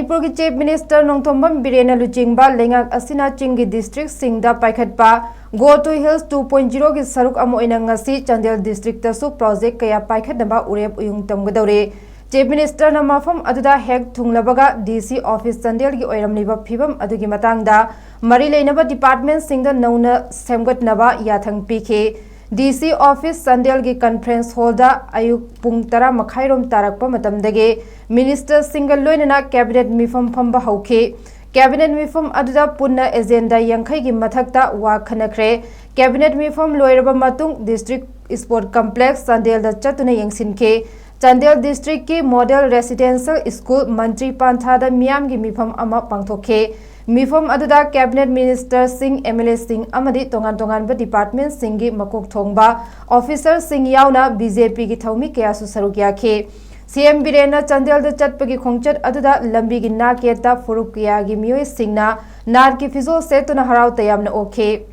मणिपुर की chief minister नोंथोम्बम villain लुचिंगबा लेंगाक असिना चिंगी डिस्ट्रिक्ट सिंगदा पाइखटपा गो टू हिल्स 2.0 की सरुक अमोइनंगसी चंदेल डिस्ट्रिक्ट तसु प्रोजेक्ट कया पाइखटनबा उरेप उयुंग तमगदौरे चीफ मिनिस्टर न मफम अदुदा हेक थुंगलबगा डीसी ऑफिस चंदेल की ओइरमनिबा फिबम अदुगी मतंगदा मरी लेनबा डिपार्टमेंट सिंगदा नौना सेमगतनबा याथंग पीखे डीसी ऑफिस चंदेल की कॉन्फ्रेंस हॉल अयुक पुंग 10 मखाइरोम तारकपा मतमदगे मिनिस्टर सिंगल लोइनना कैबिनेट मिफम फंबा हौखे कैबिनेट मिफम अदुदा पुन्ना एजेंडा यंखै की मथक्ता वा खनख्रे कैबिनेट मिफम लोइरबा मतुंग डिस्ट्रिक्ट स्पोर्ट कॉम्प्लेक्स चंदेल दा चतुना यंगसिनखे चंदेल डिस्ट्रिक्ट की मॉडल रेसिडेंशियल स्कूल मंत्री पांथादा मियाम की मिफम अमा पांगथोखे मिफम अदुदा cabinet minister Singh MLA Singh अमदी तोंगान तोंगान डिपार्टमेंट सिंह की मकोक थोंगबा ऑफिसर सिंह यावना बीजेपी की थौमी कयासु सरुक याखे सीएम बिरेन चंदेल चटपगी खोंचत अदुदा लंबी की नाकेता फुरुक कया की मियोय सिंहना नार की फिजोल सेतुना हराव तयामना ओखे।